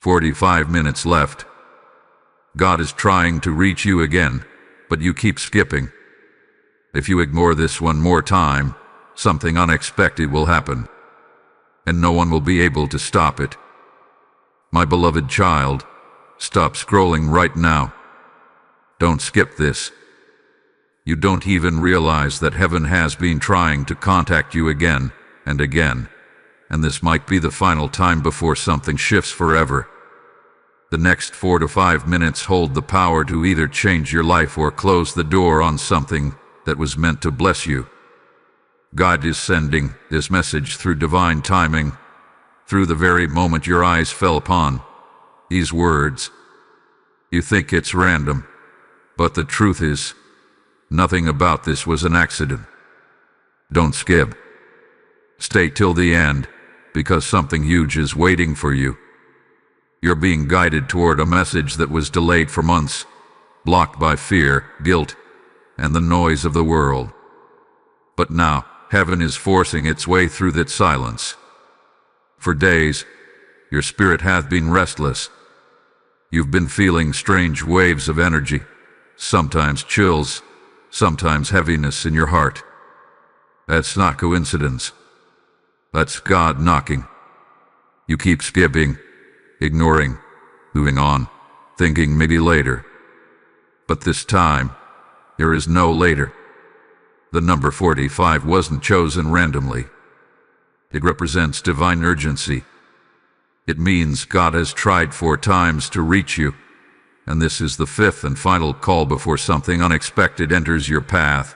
45 minutes left. God is trying to reach you again, but you keep skipping. If you ignore this one more time, something unexpected will happen, and no one will be able to stop it. My beloved child, stop scrolling right now. Don't skip this. You don't even realize that heaven has been trying to contact you again and again, and this might be the final time before something shifts forever. The next 4 to 5 minutes hold the power to either change your life or close the door on something that was meant to bless you. God is sending this message through divine timing, through the very moment your eyes fell upon these words. You think it's random, but the truth is, nothing about this was an accident. Don't skip. Stay till the end, because something huge is waiting for you. You're being guided toward a message that was delayed for months, blocked by fear, guilt, and the noise of the world. But now, heaven is forcing its way through that silence. For days, your spirit hath been restless. You've been feeling strange waves of energy, sometimes chills, sometimes heaviness in your heart. That's not coincidence. That's God knocking. You keep skipping, ignoring, moving on, thinking maybe later. But this time, there is no later. The number 45 wasn't chosen randomly. It represents divine urgency. It means God has tried 4 times to reach you, and this is the 5th and final call before something unexpected enters your path.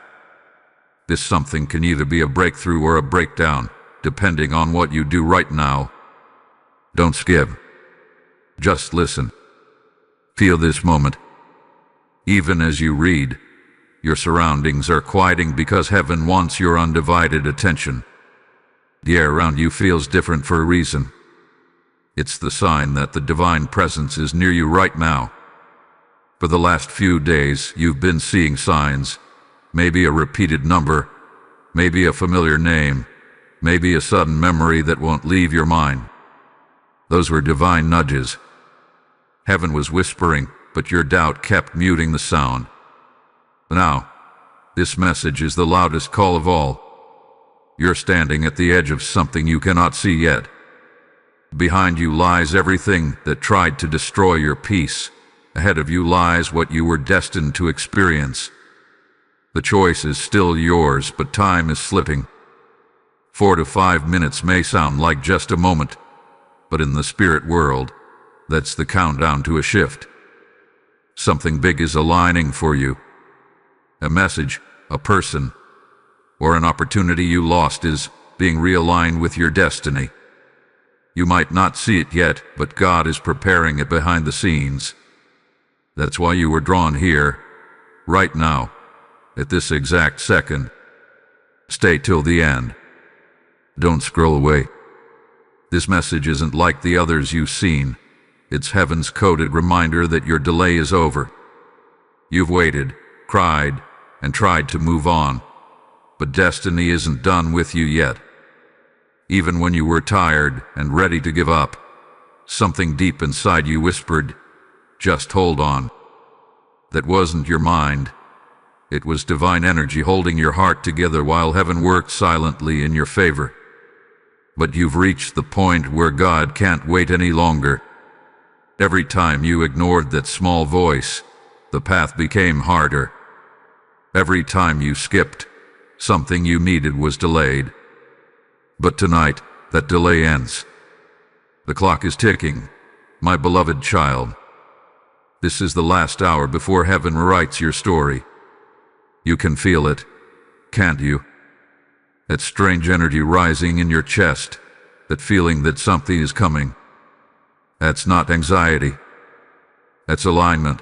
This something can either be a breakthrough or a breakdown, depending on what you do right now. Don't skip. Just listen. Feel this moment. Even as you read, your surroundings are quieting because heaven wants your undivided attention. The air around you feels different for a reason. It's the sign that the divine presence is near you right now. For the last few days, you've been seeing signs, maybe a repeated number, maybe a familiar name, maybe a sudden memory that won't leave your mind. Those were divine nudges. Heaven was whispering, but your doubt kept muting the sound. Now, this message is the loudest call of all. You're standing at the edge of something you cannot see yet. Behind you lies everything that tried to destroy your peace. Ahead of you lies what you were destined to experience. The choice is still yours, but time is slipping. 4 to 5 minutes may sound like just a moment, but in the spirit world, that's the countdown to a shift. Something big is aligning for you. A message, a person, or an opportunity you lost is being realigned with your destiny. You might not see it yet, but God is preparing it behind the scenes. That's why you were drawn here, right now, at this exact second. Stay till the end. Don't scroll away. This message isn't like the others you've seen. It's heaven's coded reminder that your delay is over. You've waited, cried, and tried to move on, but destiny isn't done with you yet. Even when you were tired and ready to give up, something deep inside you whispered, "Just hold on." That wasn't your mind. It was divine energy holding your heart together while heaven worked silently in your favor. But you've reached the point where God can't wait any longer. Every time you ignored that small voice, the path became harder. Every time you skipped, something you needed was delayed. But tonight, that delay ends. The clock is ticking, my beloved child. This is the last hour before heaven rewrites your story. You can feel it, can't you? That strange energy rising in your chest, that feeling that something is coming. That's not anxiety. That's alignment.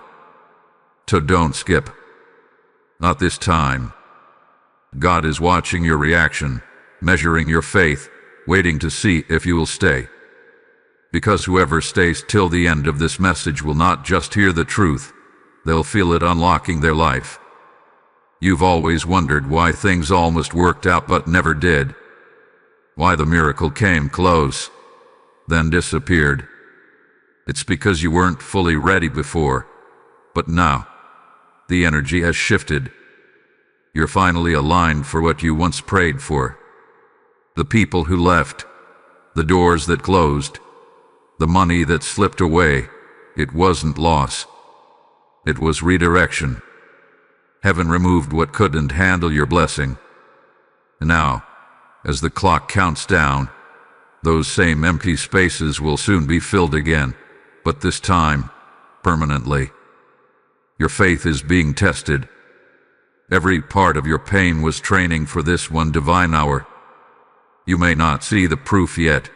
So don't skip. Not this time. God is watching your reaction, measuring your faith, waiting to see if you will stay. Because whoever stays till the end of this message will not just hear the truth, they'll feel it unlocking their life. You've always wondered why things almost worked out but never did. Why the miracle came close, then disappeared. It's because you weren't fully ready before, but now, the energy has shifted. You're finally aligned for what you once prayed for. The people who left, the doors that closed, the money that slipped away, it wasn't loss. It was redirection. Heaven removed what couldn't handle your blessing. Now, as the clock counts down, those same empty spaces will soon be filled again, but this time, permanently. Your faith is being tested. Every part of your pain was training for this one divine hour. You may not see the proof yet,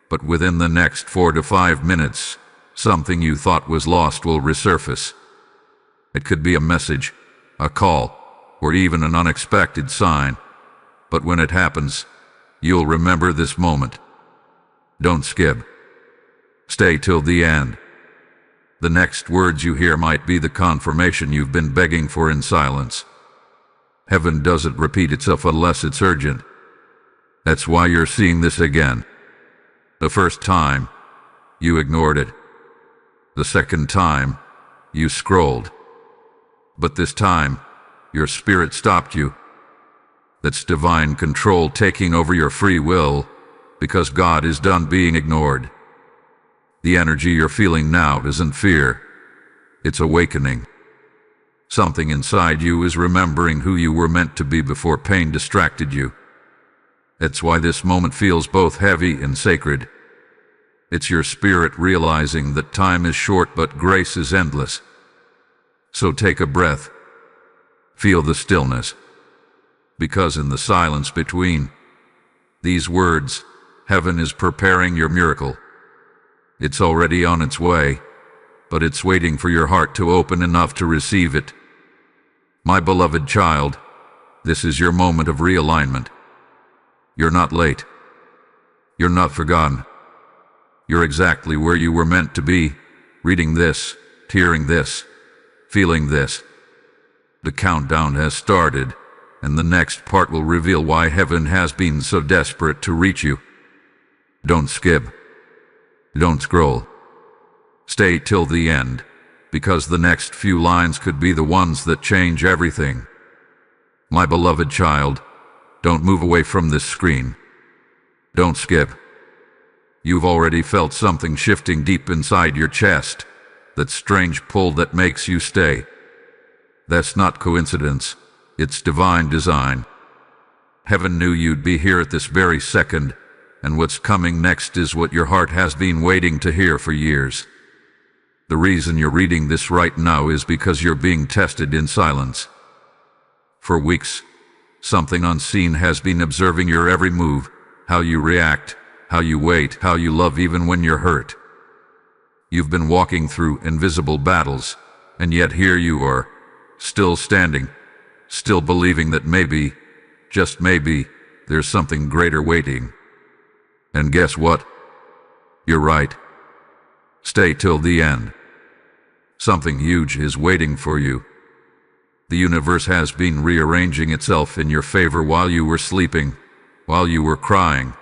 but within the next 4 to 5 minutes, something you thought was lost will resurface. It could be a message, a call, or even an unexpected sign, but when it happens, you'll remember this moment. Don't skip. Stay till the end. The next words you hear might be the confirmation you've been begging for in silence. Heaven doesn't repeat itself unless it's urgent. That's why you're seeing this again. The first time, you ignored it. The second time, you scrolled. But this time, your spirit stopped you. That's divine control taking over your free will, because God is done being ignored. The energy you're feeling now isn't fear. It's awakening. Something inside you is remembering who you were meant to be before pain distracted you. That's why this moment feels both heavy and sacred. It's your spirit realizing that time is short but grace is endless. So take a breath. Feel the stillness. Because in the silence between these words, heaven is preparing your miracle. It's already on its way, but it's waiting for your heart to open enough to receive it. My beloved child, this is your moment of realignment. You're not late. You're not forgotten. You're exactly where you were meant to be, reading this, hearing this, feeling this. The countdown has started, and the next part will reveal why heaven has been so desperate to reach you. Don't skip. Don't scroll. Stay till the end, because the next few lines could be the ones that change everything. My beloved child, don't move away from this screen. Don't skip. You've already felt something shifting deep inside your chest, that strange pull that makes you stay. That's not coincidence, it's divine design. Heaven knew you'd be here at this very second, and what's coming next is what your heart has been waiting to hear for years. The reason you're reading this right now is because you're being tested in silence. For weeks, something unseen has been observing your every move, how you react, how you wait, how you love even when you're hurt. You've been walking through invisible battles, and yet here you are, still standing, still believing that maybe, just maybe, there's something greater waiting. And guess what? You're right. Stay till the end. Something huge is waiting for you. The universe has been rearranging itself in your favor while you were sleeping, while you were crying,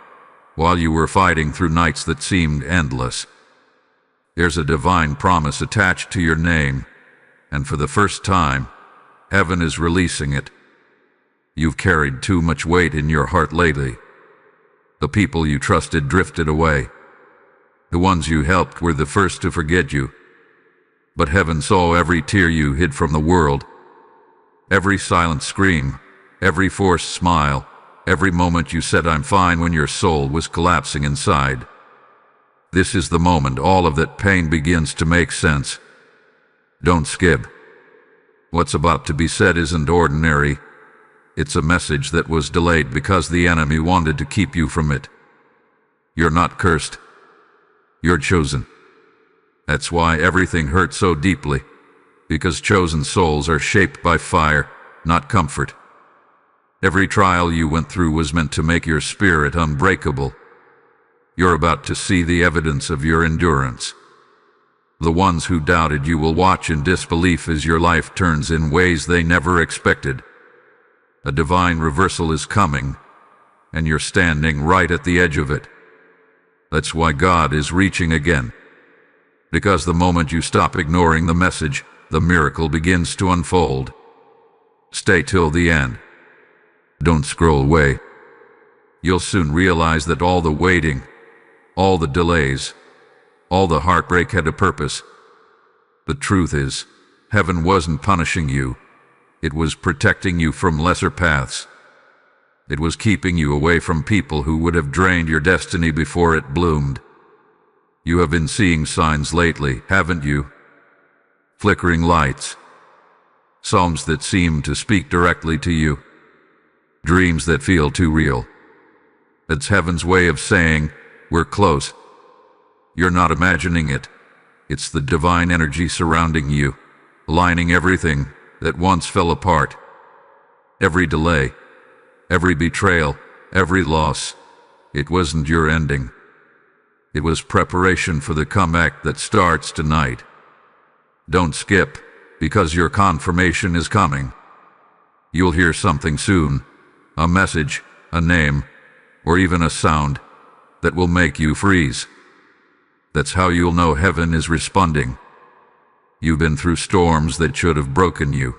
while you were fighting through nights that seemed endless. There's a divine promise attached to your name, and for the first time, heaven is releasing it. You've carried too much weight in your heart lately. The people you trusted drifted away. The ones you helped were the first to forget you. But heaven saw every tear you hid from the world, every silent scream, every forced smile, every moment you said I'm fine when your soul was collapsing inside. This is the moment all of that pain begins to make sense. Don't skip. What's about to be said isn't ordinary. It's a message that was delayed because the enemy wanted to keep you from it. You're not cursed. You're chosen. That's why everything hurts so deeply, because chosen souls are shaped by fire, not comfort. Every trial you went through was meant to make your spirit unbreakable. You're about to see the evidence of your endurance. The ones who doubted you will watch in disbelief as your life turns in ways they never expected. A divine reversal is coming, and you're standing right at the edge of it. That's why God is reaching again. Because the moment you stop ignoring the message, the miracle begins to unfold. Stay till the end. Don't scroll away. You'll soon realize that all the waiting, all the delays, all the heartbreak had a purpose. The truth is, heaven wasn't punishing you. It was protecting you from lesser paths. It was keeping you away from people who would have drained your destiny before it bloomed. You have been seeing signs lately, haven't you? Flickering lights. Psalms that seem to speak directly to you. Dreams that feel too real. It's heaven's way of saying, we're close. You're not imagining it. It's the divine energy surrounding you, aligning everything that once fell apart. Every delay, every betrayal, every loss. It wasn't your ending. It was preparation for the comeback that starts tonight. Don't skip, because your confirmation is coming. You'll hear something soon, a message, a name, or even a sound that will make you freeze. That's how you'll know heaven is responding. You've been through storms that should have broken you.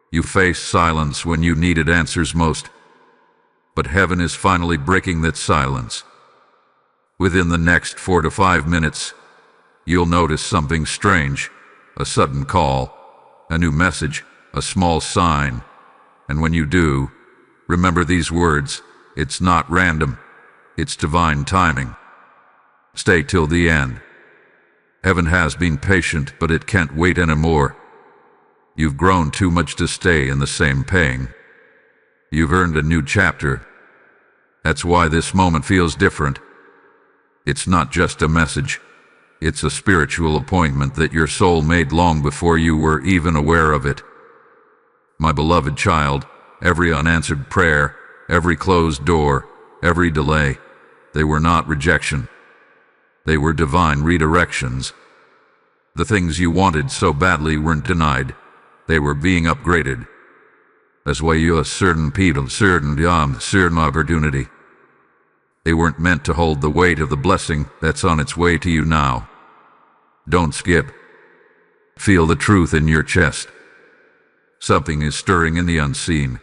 You faced silence when you needed answers most. But heaven is finally breaking that silence. Within the next 4 to 5 minutes, you'll notice something strange, a sudden call, a new message, a small sign. And when you do, remember these words, it's not random, it's divine timing. Stay till the end. Heaven has been patient, but it can't wait anymore. You've grown too much to stay in the same pain. You've earned a new chapter. That's why this moment feels different. It's not just a message. It's a spiritual appointment that your soul made long before you were even aware of it. My beloved child, every unanswered prayer, every closed door, every delay, they were not rejection. They were divine redirections. The things you wanted so badly weren't denied. They were being upgraded. That's why you a certain people, certain opportunity. They weren't meant to hold the weight of the blessing that's on its way to you now. Don't skip. Feel the truth in your chest. Something is stirring in the unseen.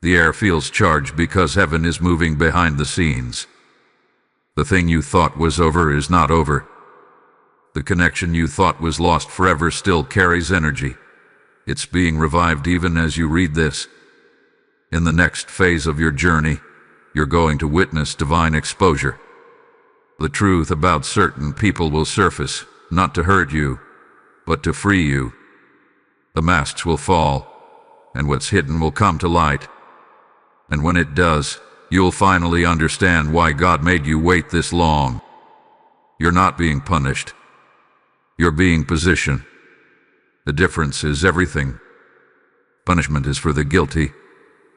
The air feels charged because heaven is moving behind the scenes. The thing you thought was over is not over. The connection you thought was lost forever still carries energy. It's being revived even as you read this. In the next phase of your journey, you're going to witness divine exposure. The truth about certain people will surface, not to hurt you, but to free you. The masks will fall, and what's hidden will come to light. And when it does, you'll finally understand why God made you wait this long. You're not being punished. You're being positioned. The difference is everything. Punishment is for the guilty,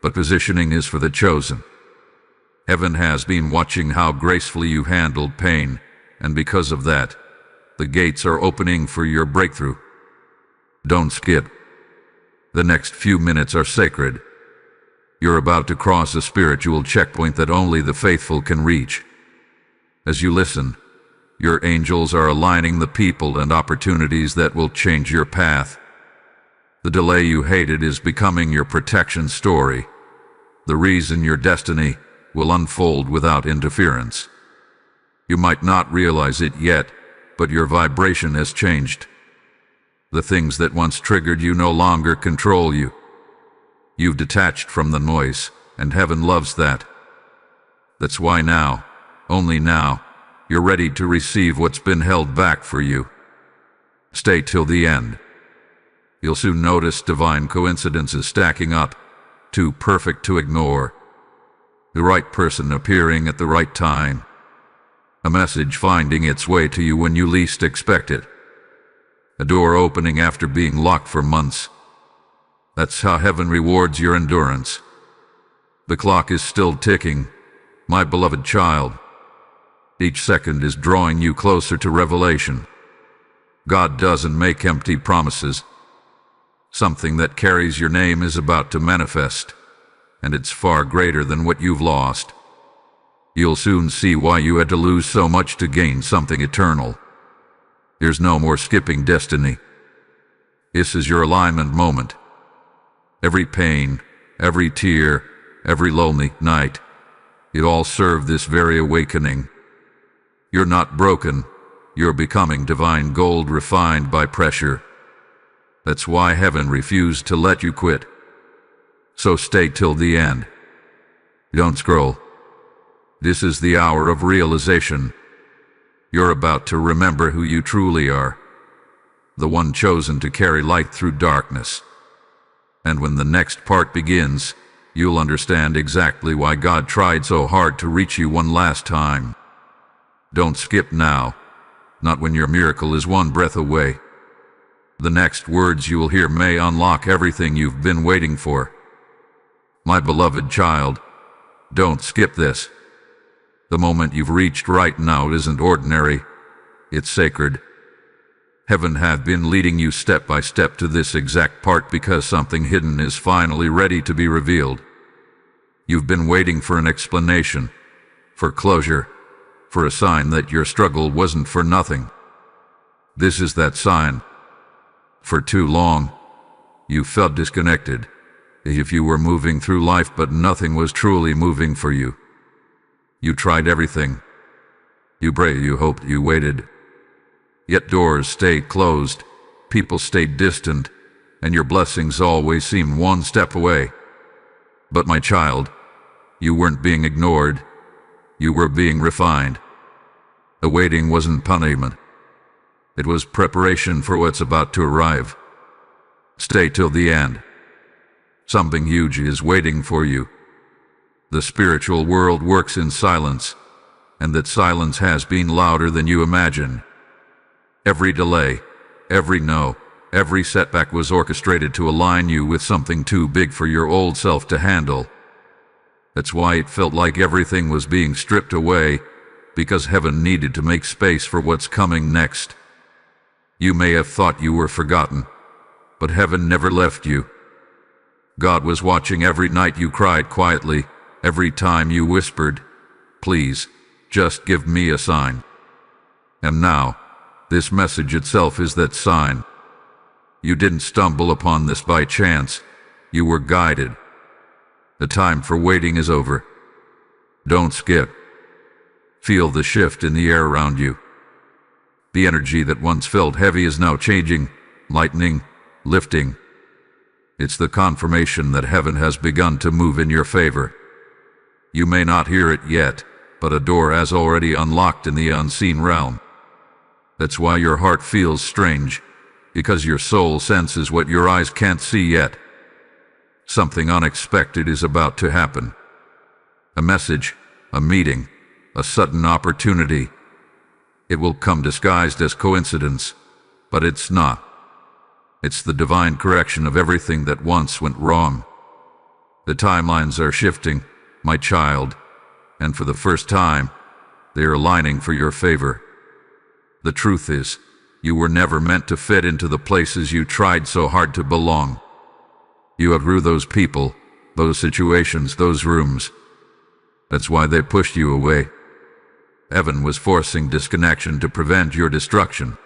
but positioning is for the chosen. Heaven has been watching how gracefully you handled pain, and because of that, the gates are opening for your breakthrough. Don't skip. The next few minutes are sacred. You're about to cross a spiritual checkpoint that only the faithful can reach. As you listen, your angels are aligning the people and opportunities that will change your path. The delay you hated is becoming your protection story, the reason your destiny will unfold without interference. You might not realize it yet, but your vibration has changed. The things that once triggered you no longer control you. You've detached from the noise, and heaven loves that. That's why now, only now, you're ready to receive what's been held back for you. Stay till the end. You'll soon notice divine coincidences stacking up, too perfect to ignore. The right person appearing at the right time. A message finding its way to you when you least expect it. A door opening after being locked for months. That's how heaven rewards your endurance. The clock is still ticking, my beloved child. Each second is drawing you closer to revelation. God doesn't make empty promises. Something that carries your name is about to manifest, and it's far greater than what you've lost. You'll soon see why you had to lose so much to gain something eternal. There's no more skipping destiny. This is your alignment moment. Every pain, every tear, every lonely night, it all served this very awakening. You're not broken. You're becoming divine gold refined by pressure. That's why heaven refused to let you quit. So stay till the end. Don't scroll. This is the hour of realization. You're about to remember who you truly are. The one chosen to carry light through darkness. And when the next part begins, you'll understand exactly why God tried so hard to reach you one last time. Don't skip now. Not when your miracle is one breath away. The next words you will hear may unlock everything you've been waiting for. My beloved child, don't skip this. The moment you've reached right now isn't ordinary. It's sacred. Heaven has been leading you step by step to this exact part because something hidden is finally ready to be revealed. You've been waiting for an explanation, for closure, for a sign that your struggle wasn't for nothing. This is that sign. For too long, you felt disconnected, as if you were moving through life but nothing was truly moving for you. You tried everything. You prayed, you hoped, you waited. Yet doors stayed closed, people stayed distant, and your blessings always seemed one step away. But my child, you weren't being ignored. You were being refined. The waiting wasn't punishment. It was preparation for what's about to arrive. Stay till the end. Something huge is waiting for you. The spiritual world works in silence, and that silence has been louder than you imagine. Every delay, every no, every setback was orchestrated to align you with something too big for your old self to handle. That's why it felt like everything was being stripped away, because heaven needed to make space for what's coming next. You may have thought you were forgotten, but heaven never left you. God was watching every night you cried quietly, every time you whispered, "Please, just give me a sign." And now, this message itself is that sign. You didn't stumble upon this by chance. You were guided. The time for waiting is over. Don't skip. Feel the shift in the air around you. The energy that once felt heavy is now changing, lightening, lifting. It's the confirmation that heaven has begun to move in your favor. You may not hear it yet, but a door has already unlocked in the unseen realm. That's why your heart feels strange, because your soul senses what your eyes can't see yet. Something unexpected is about to happen. A message, a meeting, a sudden opportunity. It will come disguised as coincidence, but it's not. It's the divine correction of everything that once went wrong. The timelines are shifting, my child, and for the first time, they are aligning for your favor. The truth is, you were never meant to fit into the places you tried so hard to belong. You outgrew those people, those situations, those rooms. That's why they pushed you away. Heaven was forcing disconnection to prevent your destruction.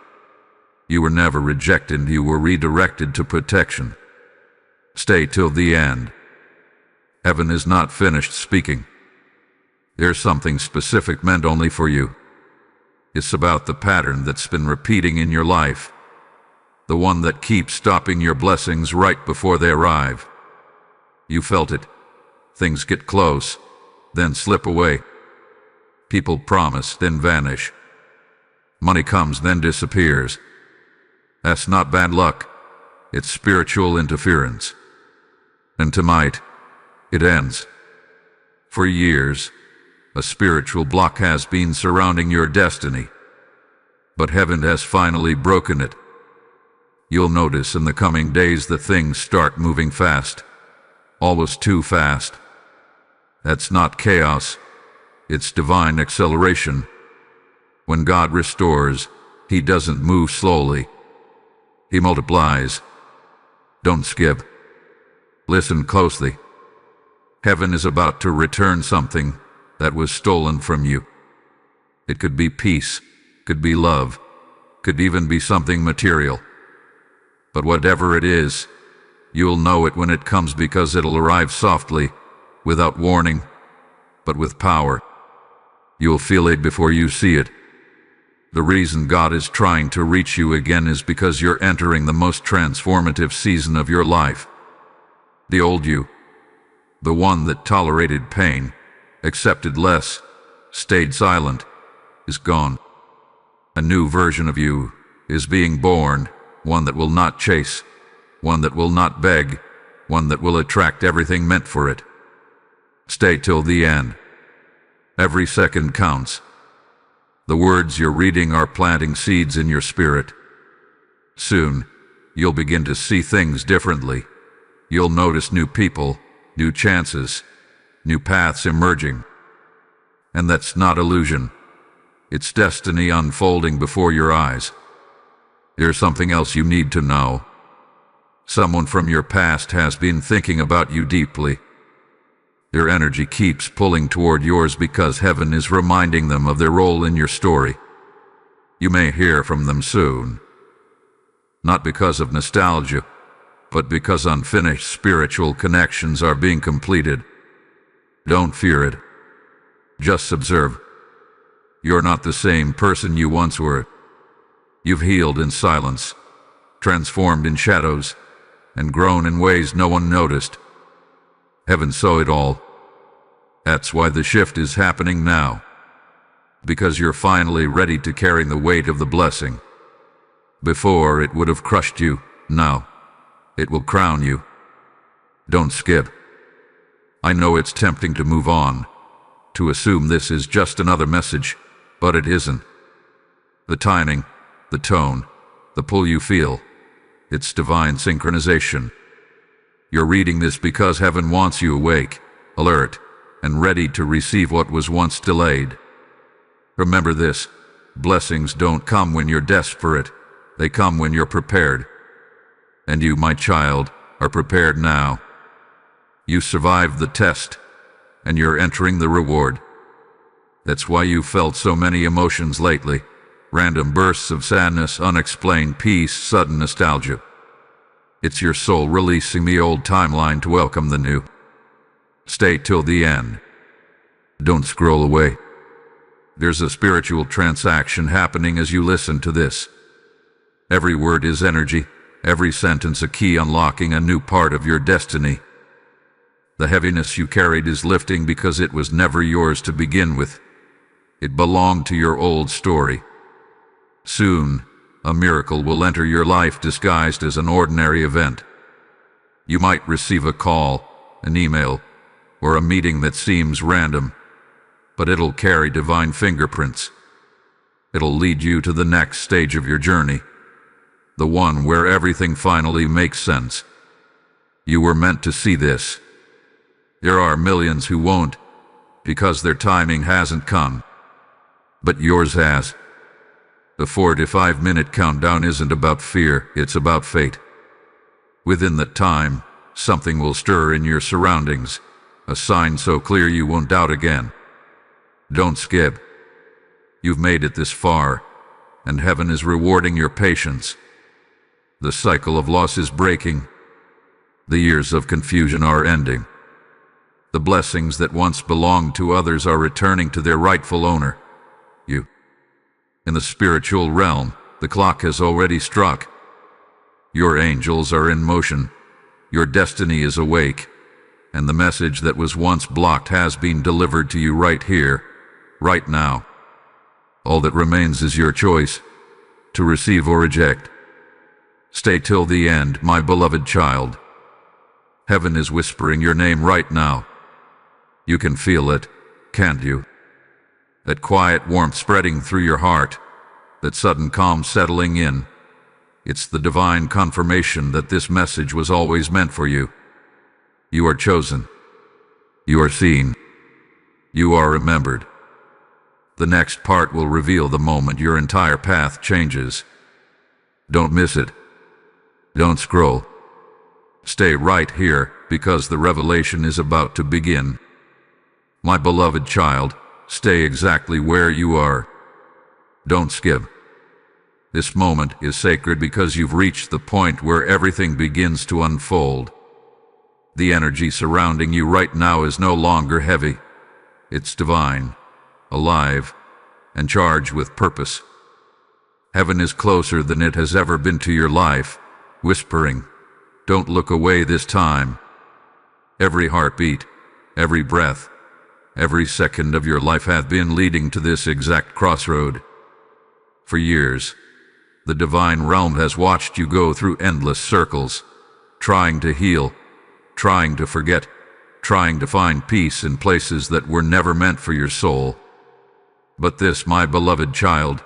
You were never rejected, you were redirected to protection. Stay till the end. Heaven is not finished speaking. There's something specific meant only for you. It's about the pattern that's been repeating in your life. The one that keeps stopping your blessings right before they arrive. You felt it. Things get close, then slip away. People promise, then vanish. Money comes, then disappears. That's not bad luck. It's spiritual interference. And tonight, it ends. For years, a spiritual block has been surrounding your destiny. But heaven has finally broken it. You'll notice in the coming days that things start moving fast. Almost too fast. That's not chaos. It's divine acceleration. When God restores, He doesn't move slowly. He multiplies. Don't skip. Listen closely. Heaven is about to return something that was stolen from you. It could be peace, could be love, could even be something material. But whatever it is, you'll know it when it comes, because it'll arrive softly, without warning, but with power. You'll feel it before you see it. The reason God is trying to reach you again is because you're entering the most transformative season of your life. The old you, the one that tolerated pain, accepted less, stayed silent, is gone. A new version of you is being born, one that will not chase, one that will not beg, one that will attract everything meant for it. Stay till the end. Every second counts. The words you're reading are planting seeds in your spirit. Soon, you'll begin to see things differently. You'll notice new people, new chances, new paths emerging. And that's not illusion. It's destiny unfolding before your eyes. There's something else you need to know. Someone from your past has been thinking about you deeply. Their energy keeps pulling toward yours because heaven is reminding them of their role in your story. You may hear from them soon. Not because of nostalgia, but because unfinished spiritual connections are being completed. Don't fear it. Just observe. You're not the same person you once were. You've healed in silence, transformed in shadows, and grown in ways no one noticed. Heaven saw it all. That's why the shift is happening now. Because you're finally ready to carry the weight of the blessing. Before, it would have crushed you. Now, it will crown you. Don't skip. I know it's tempting to move on, to assume this is just another message, but it isn't. The timing, the tone, the pull you feel, it's divine synchronization. You're reading this because heaven wants you awake, alert, and ready to receive what was once delayed. Remember this: blessings don't come when you're desperate, they come when you're prepared. And you, my child, are prepared now. You survived the test, and you're entering the reward. That's why you felt so many emotions lately: random bursts of sadness, unexplained peace, sudden nostalgia. It's your soul releasing the old timeline to welcome the new. Stay till the end. Don't scroll away. There's a spiritual transaction happening as you listen to this. Every word is energy, every sentence a key unlocking a new part of your destiny. The heaviness you carried is lifting because it was never yours to begin with. It belonged to your old story. Soon, a miracle will enter your life disguised as an ordinary event. You might receive a call, an email, or a meeting that seems random, but it'll carry divine fingerprints. It'll lead you to the next stage of your journey, the one where everything finally makes sense. You were meant to see this. There are millions who won't, because their timing hasn't come. But yours has. The 4 to 5 minute countdown isn't about fear, it's about fate. Within that time, something will stir in your surroundings, a sign so clear you won't doubt again. Don't skip. You've made it this far, and heaven is rewarding your patience. The cycle of loss is breaking. The years of confusion are ending. The blessings that once belonged to others are returning to their rightful owner, you. In the spiritual realm, the clock has already struck. Your angels are in motion. Your destiny is awake. And the message that was once blocked has been delivered to you right here, right now. All that remains is your choice, to receive or reject. Stay till the end, my beloved child. Heaven is whispering your name right now. You can feel it, can't you? That quiet warmth spreading through your heart, that sudden calm settling in. It's the divine confirmation that this message was always meant for you. You are chosen. You are seen. You are remembered. The next part will reveal the moment your entire path changes. Don't miss it. Don't scroll. Stay right here, because the revelation is about to begin. My beloved child, stay exactly where you are. Don't skip. This moment is sacred because you've reached the point where everything begins to unfold. The energy surrounding you right now is no longer heavy. It's divine, alive, and charged with purpose. Heaven is closer than it has ever been to your life, whispering, "Don't look away this time." Every heartbeat, every breath, every second of your life hath been leading to this exact crossroad. For years, the divine realm has watched you go through endless circles, trying to heal, trying to forget, trying to find peace in places that were never meant for your soul. But this, my beloved child,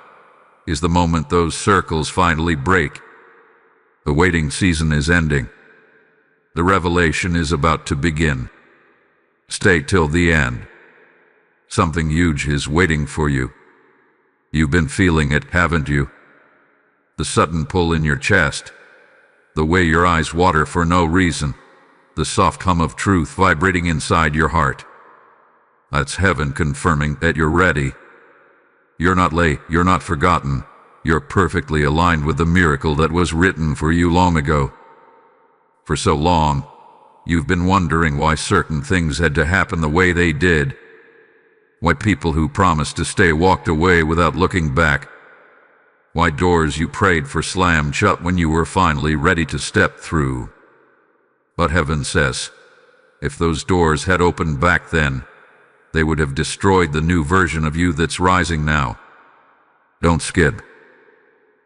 is the moment those circles finally break. The waiting season is ending. The revelation is about to begin. Stay till the end. Something huge is waiting for you. You've been feeling it, haven't you? The sudden pull in your chest, the way your eyes water for no reason, the soft hum of truth vibrating inside your heart. That's heaven confirming that you're ready. You're not late, you're not forgotten. You're perfectly aligned with the miracle that was written for you long ago. For so long, you've been wondering why certain things had to happen the way they did. Why people who promised to stay walked away without looking back. Why doors you prayed for slammed shut when you were finally ready to step through. But heaven says, if those doors had opened back then, they would have destroyed the new version of you that's rising now. Don't skip.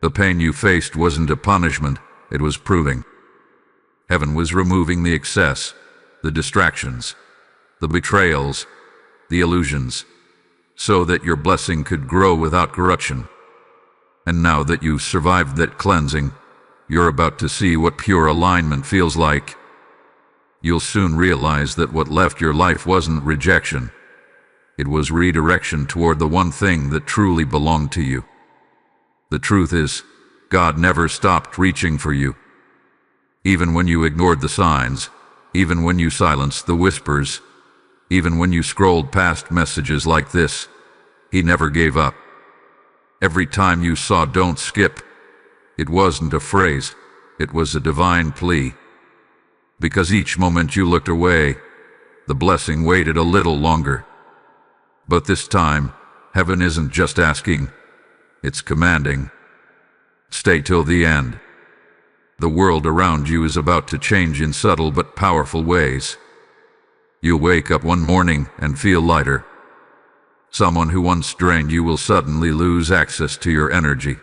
The pain you faced wasn't a punishment, it was proving. Heaven was removing the excess, the distractions, the betrayals, the illusions, so that your blessing could grow without corruption. And now that you've survived that cleansing, you're about to see what pure alignment feels like. You'll soon realize that what left your life wasn't rejection. It was redirection toward the one thing that truly belonged to you. The truth is, God never stopped reaching for you. Even when you ignored the signs, even when you silenced the whispers, even when you scrolled past messages like this, He never gave up. Every time you saw "don't skip," it wasn't a phrase, it was a divine plea. Because each moment you looked away, the blessing waited a little longer. But this time, heaven isn't just asking, it's commanding. Stay till the end. The world around you is about to change in subtle but powerful ways. You'll wake up one morning and feel lighter. Someone who once drained you will suddenly lose access to your energy.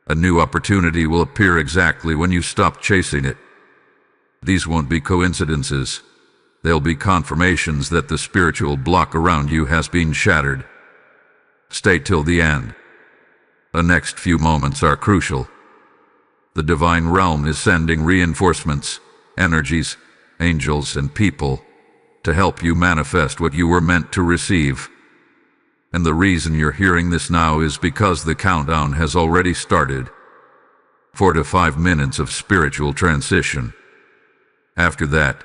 A new opportunity will appear exactly when you stop chasing it. These won't be coincidences. They'll be confirmations that the spiritual block around you has been shattered. Stay till the end. The next few moments are crucial. The divine realm is sending reinforcements, energies, angels, and people to help you manifest what you were meant to receive. And the reason you're hearing this now is because the countdown has already started. 4 to 5 minutes of spiritual transition. After that,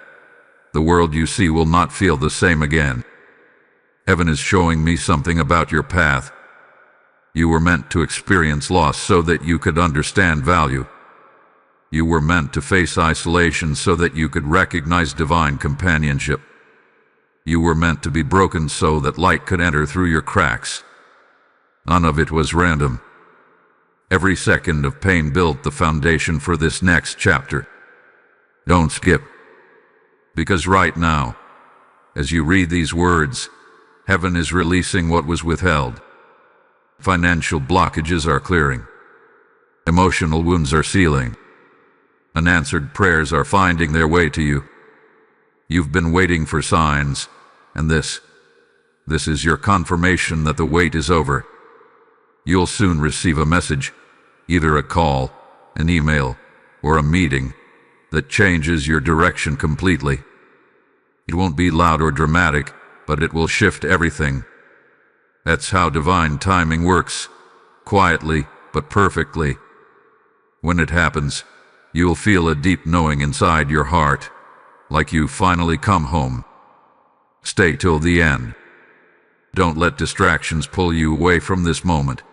the world you see will not feel the same again. Heaven is showing me something about your path. You were meant to experience loss so that you could understand value. You were meant to face isolation so that you could recognize divine companionship. You were meant to be broken so that light could enter through your cracks. None of it was random. Every second of pain built the foundation for this next chapter. Don't skip. Because right now, as you read these words, heaven is releasing what was withheld. Financial blockages are clearing. Emotional wounds are sealing. Unanswered prayers are finding their way to you. You've been waiting for signs, and this is your confirmation that the wait is over. You'll soon receive a message, either a call, an email, or a meeting, that changes your direction completely. It won't be loud or dramatic, but it will shift everything. That's how divine timing works, quietly but perfectly. When it happens, you'll feel a deep knowing inside your heart, like you've finally come home. Stay till the end. Don't let distractions pull you away from this moment.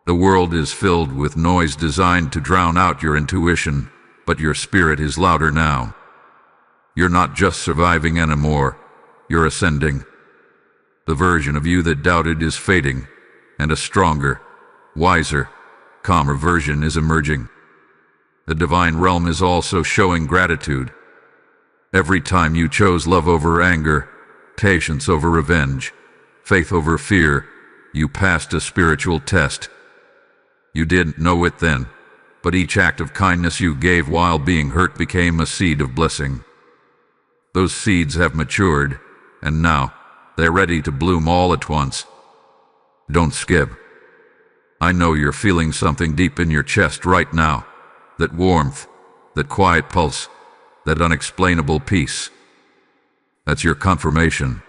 The world is filled with noise designed to drown out your intuition, but your spirit is louder now. You're not just surviving anymore, you're ascending. The version of you that doubted is fading, and a stronger, wiser, calmer version is emerging. The divine realm is also showing gratitude. Every time you chose love over anger, patience over revenge, faith over fear, you passed a spiritual test. You didn't know it then, but each act of kindness you gave while being hurt became a seed of blessing. Those seeds have matured, and now they're ready to bloom all at once. Don't skip. I know you're feeling something deep in your chest right now. That warmth, that quiet pulse, that unexplainable peace. That's your confirmation.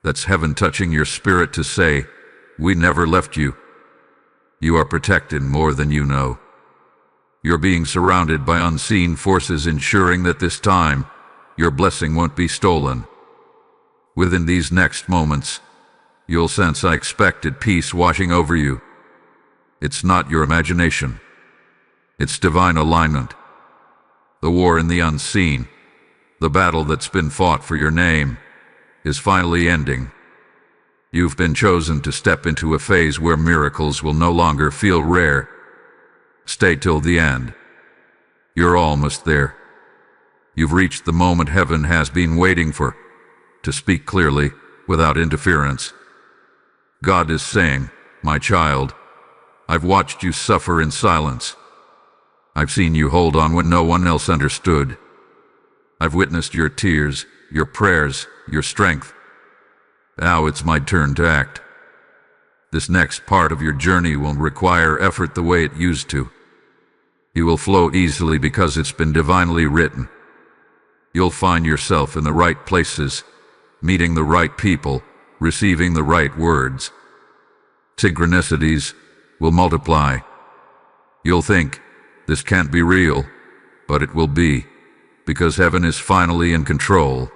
That's heaven touching your spirit to say, we never left you. You are protected more than you know. You're being surrounded by unseen forces ensuring that this time, your blessing won't be stolen. Within these next moments, you'll sense unexpected peace washing over you. It's not your imagination. It's divine alignment. The war in the unseen, the battle that's been fought for your name, is finally ending. You've been chosen to step into a phase where miracles will no longer feel rare. Stay till the end. You're almost there. You've reached the moment heaven has been waiting for, to speak clearly, without interference. God is saying, my child, I've watched you suffer in silence. I've seen you hold on when no one else understood. I've witnessed your tears, your prayers, your strength. Now it's my turn to act. This next part of your journey won't require effort the way it used to. You will flow easily because it's been divinely written. You'll find yourself in the right places, meeting the right people, receiving the right words. Synchronicities will multiply. You'll think, this can't be real, but it will be, because heaven is finally in control.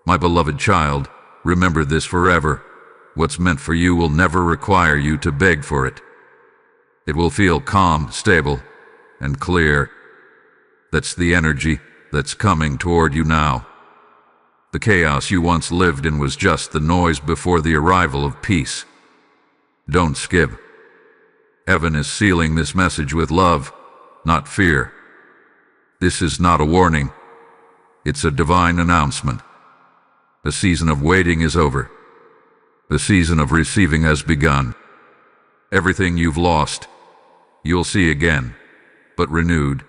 My beloved child, remember this forever. What's meant for you will never require you to beg for it. It will feel calm, stable, and clear. That's the energy that's coming toward you now. The chaos you once lived in was just the noise before the arrival of peace. Don't skip. Heaven is sealing this message with love, not fear. This is not a warning. It's a divine announcement. The season of waiting is over. The season of receiving has begun. Everything you've lost, you'll see again, but renewed,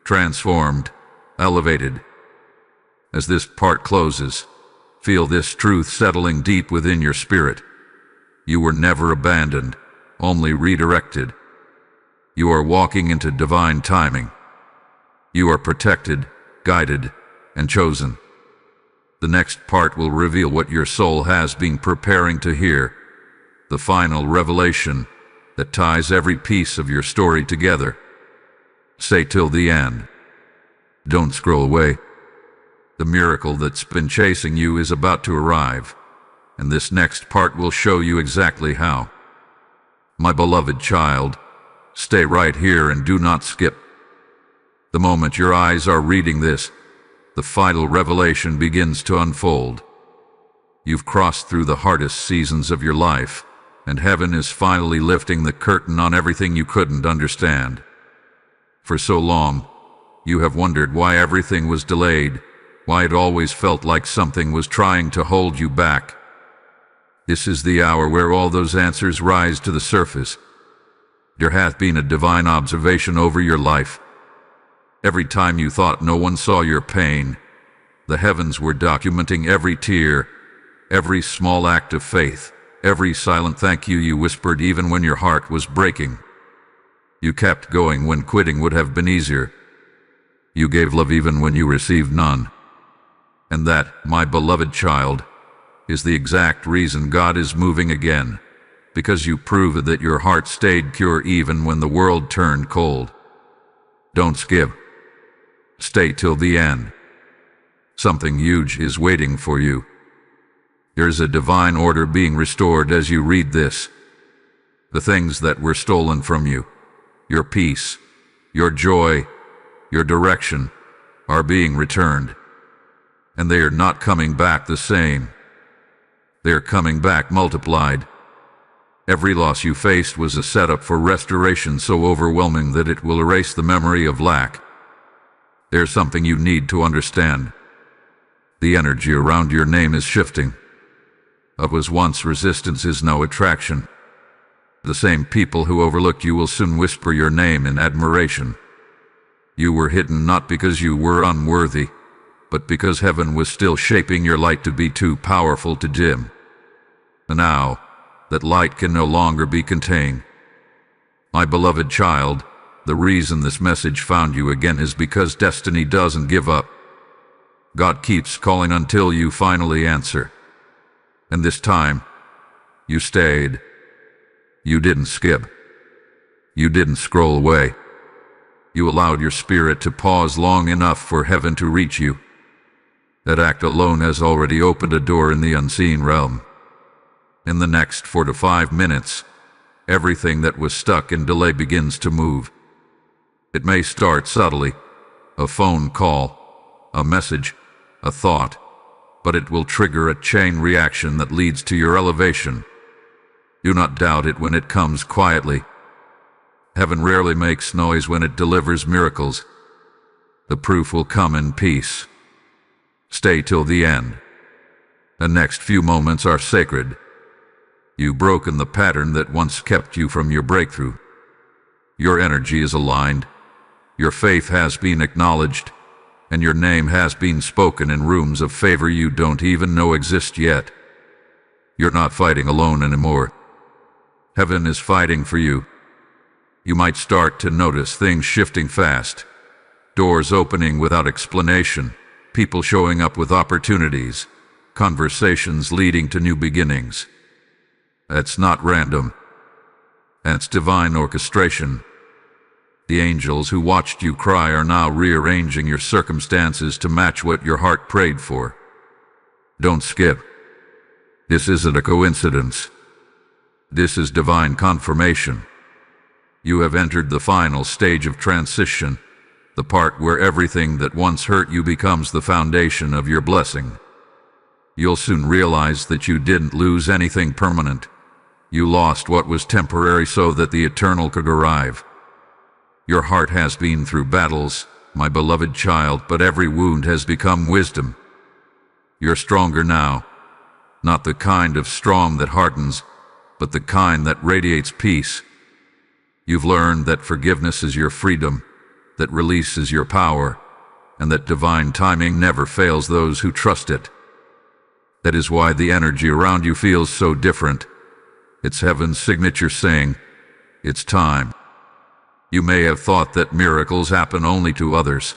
transformed, elevated. As this part closes, feel this truth settling deep within your spirit. You were never abandoned, only redirected. You are walking into divine timing. You are protected, guided, and chosen. The next part will reveal what your soul has been preparing to hear, the final revelation that ties every piece of your story together. Stay till the end. Don't scroll away. The miracle that's been chasing you is about to arrive, and this next part will show you exactly how. My beloved child, stay right here and do not skip. The moment your eyes are reading this, the final revelation begins to unfold. You've crossed through the hardest seasons of your life, and heaven is finally lifting the curtain on everything you couldn't understand. For so long, you have wondered why everything was delayed, why it always felt like something was trying to hold you back. This is the hour where all those answers rise to the surface. There hath been a divine observation over your life. Every time you thought no one saw your pain, the heavens were documenting every tear, every small act of faith, every silent thank you you whispered even when your heart was breaking. You kept going when quitting would have been easier. You gave love even when you received none. And that, my beloved child, is the exact reason God is moving again, because you proved that your heart stayed pure even when the world turned cold. Don't skip. Stay till the end. Something huge is waiting for you. There's a divine order being restored as you read this. The things that were stolen from you, your peace, your joy, your direction, are being returned. And they are not coming back the same. They are coming back multiplied. Every loss you faced was a setup for restoration so overwhelming that it will erase the memory of lack. There's something you need to understand. The energy around your name is shifting. What was once resistance is now attraction. The same people who overlooked you will soon whisper your name in admiration. You were hidden not because you were unworthy, but because heaven was still shaping your light to be too powerful to dim. And now, that light can no longer be contained. My beloved child, the reason this message found you again is because destiny doesn't give up. God keeps calling until you finally answer. And this time, you stayed. You didn't skip. You didn't scroll away. You allowed your spirit to pause long enough for heaven to reach you. That act alone has already opened a door in the unseen realm. In the next 4 to 5 minutes, everything that was stuck in delay begins to move. It may start subtly, a phone call, a message, a thought, but it will trigger a chain reaction that leads to your elevation. Do not doubt it when it comes quietly. Heaven rarely makes noise when it delivers miracles. The proof will come in peace. Stay till the end. The next few moments are sacred. You've broken the pattern that once kept you from your breakthrough. Your energy is aligned. Your faith has been acknowledged, and your name has been spoken in rooms of favor you don't even know exist yet. You're not fighting alone anymore. Heaven is fighting for you. You might start to notice things shifting fast, doors opening without explanation, people showing up with opportunities, conversations leading to new beginnings. That's not random. That's divine orchestration. The angels who watched you cry are now rearranging your circumstances to match what your heart prayed for. Don't skip. This isn't a coincidence. This is divine confirmation. You have entered the final stage of transition, the part where everything that once hurt you becomes the foundation of your blessing. You'll soon realize that you didn't lose anything permanent. You lost what was temporary so that the eternal could arrive. Your heart has been through battles, my beloved child, but every wound has become wisdom. You're stronger now, not the kind of strong that hardens, but the kind that radiates peace. You've learned that forgiveness is your freedom, that release is your power, and that divine timing never fails those who trust it. That is why the energy around you feels so different. It's heaven's signature saying, it's time. You may have thought that miracles happen only to others.